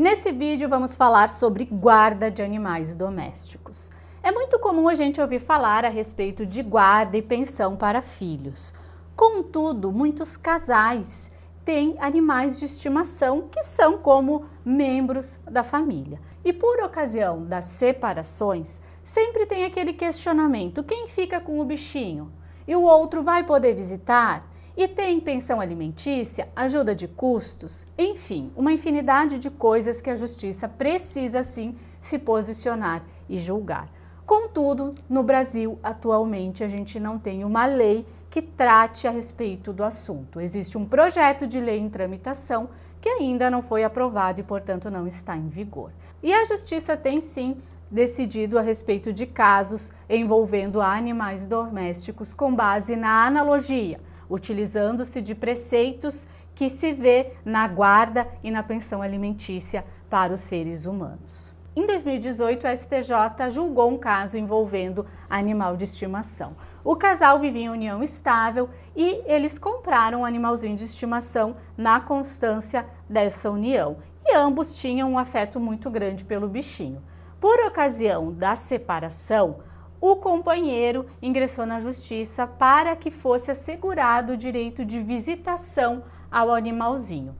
Nesse vídeo vamos falar sobre guarda de animais domésticos. É muito comum a gente ouvir falar a respeito de guarda e pensão para filhos. Contudo, muitos casais têm animais de estimação que são como membros da família. E por ocasião das separações, sempre tem aquele questionamento: quem fica com o bichinho? E o outro vai poder visitar? E tem pensão alimentícia, ajuda de custos, enfim, uma infinidade de coisas que a justiça precisa sim se posicionar e julgar. Contudo, no Brasil, atualmente, a gente não tem uma lei que trate a respeito do assunto. Existe um projeto de lei em tramitação que ainda não foi aprovado e, portanto, não está em vigor. E a justiça tem sim decidido a respeito de casos envolvendo animais domésticos com base na analogia, utilizando-se de preceitos que se vê na guarda e na pensão alimentícia para os seres humanos. Em 2018, a STJ julgou um caso envolvendo animal de estimação. O casal vivia em união estável e eles compraram um animalzinho de estimação na constância dessa união. E ambos tinham um afeto muito grande pelo bichinho. Por ocasião da separação, o companheiro ingressou na justiça para que fosse assegurado o direito de visitação ao animalzinho.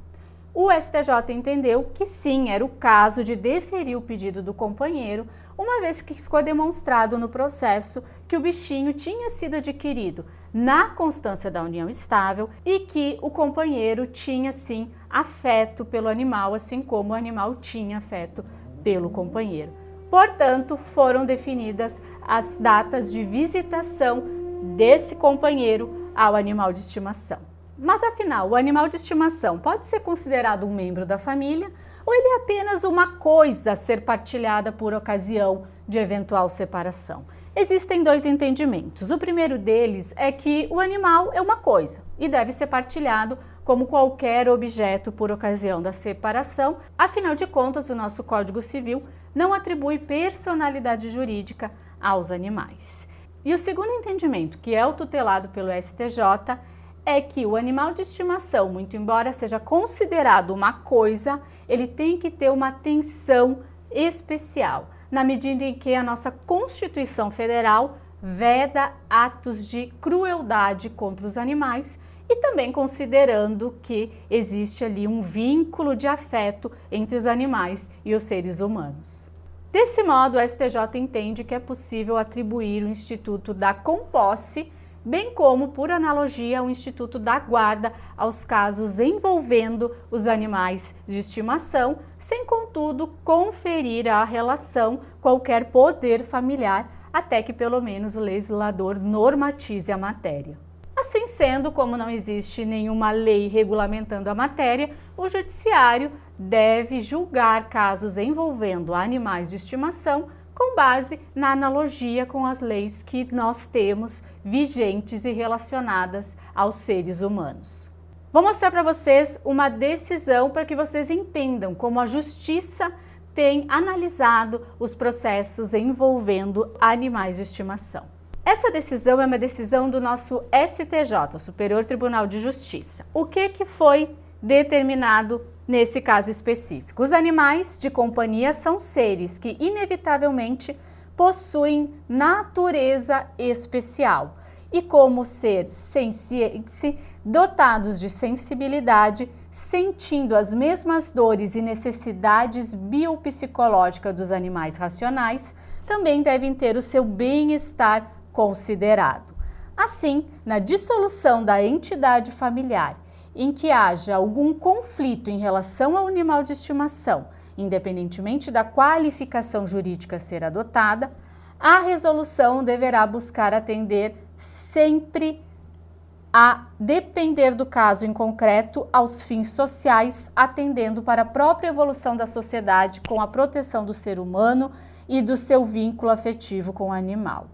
O STJ entendeu que sim, era o caso de deferir o pedido do companheiro, uma vez que ficou demonstrado no processo que o bichinho tinha sido adquirido na constância da união estável e que o companheiro tinha sim afeto pelo animal, assim como o animal tinha afeto pelo companheiro. Portanto, foram definidas as datas de visitação desse companheiro ao animal de estimação. Mas afinal, o animal de estimação pode ser considerado um membro da família ou ele é apenas uma coisa a ser partilhada por ocasião de eventual separação? Existem dois entendimentos. O primeiro deles é que o animal é uma coisa e deve ser partilhado como qualquer objeto por ocasião da separação. Afinal de contas, o nosso Código Civil não atribui personalidade jurídica aos animais. E o segundo entendimento, que é o tutelado pelo STJ, é que o animal de estimação, muito embora seja considerado uma coisa, ele tem que ter uma atenção especial, na medida em que a nossa Constituição Federal veda atos de crueldade contra os animais e também considerando que existe ali um vínculo de afeto entre os animais e os seres humanos. Desse modo, o STJ entende que é possível atribuir o instituto da composse, bem como, por analogia, o instituto da guarda aos casos envolvendo os animais de estimação, sem, contudo, conferir à relação qualquer poder familiar, até que pelo menos o legislador normatize a matéria. Assim sendo, como não existe nenhuma lei regulamentando a matéria, o judiciário deve julgar casos envolvendo animais de estimação com base na analogia com as leis que nós temos vigentes e relacionadas aos seres humanos. Vou mostrar para vocês uma decisão para que vocês entendam como a justiça tem analisado os processos envolvendo animais de estimação. Essa decisão é uma decisão do nosso STJ, Superior Tribunal de Justiça. O que foi determinado nesse caso específico? Os animais de companhia são seres que inevitavelmente possuem natureza especial e, como ser senciente, dotados de sensibilidade, sentindo as mesmas dores e necessidades biopsicológicas dos animais racionais, também devem ter o seu bem-estar considerado. Assim, na dissolução da entidade familiar, em que haja algum conflito em relação ao animal de estimação, independentemente da qualificação jurídica a ser adotada, a resolução deverá buscar atender sempre a depender do caso em concreto aos fins sociais, atendendo para a própria evolução da sociedade com a proteção do ser humano e do seu vínculo afetivo com o animal.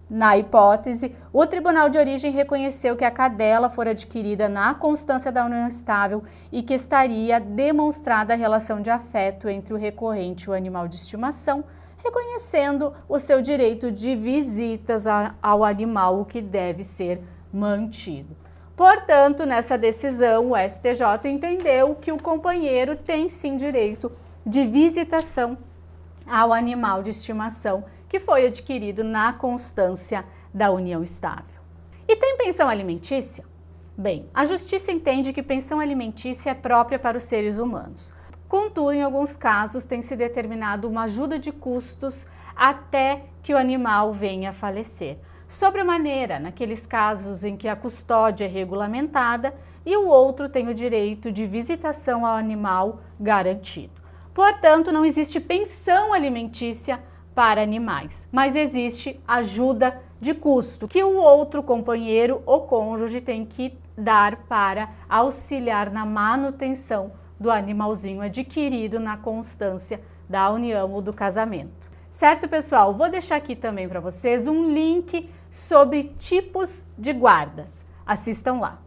Na hipótese, o Tribunal de Origem reconheceu que a cadela fora adquirida na constância da união estável e que estaria demonstrada a relação de afeto entre o recorrente e o animal de estimação, reconhecendo o seu direito de visitas ao animal, o que deve ser mantido. Portanto, nessa decisão, o STJ entendeu que o companheiro tem sim direito de visitação ao animal de estimação que foi adquirido na constância da união estável. E tem pensão alimentícia? Bem, a Justiça entende que pensão alimentícia é própria para os seres humanos. Contudo, em alguns casos, tem se determinado uma ajuda de custos até que o animal venha a falecer. Sobremaneira, naqueles casos em que a custódia é regulamentada e o outro tem o direito de visitação ao animal garantido. Portanto, não existe pensão alimentícia para animais, mas existe ajuda de custo que o outro companheiro ou cônjuge tem que dar para auxiliar na manutenção do animalzinho adquirido na constância da união ou do casamento. Certo, pessoal? Vou deixar aqui também para vocês um link sobre tipos de guardas. Assistam lá.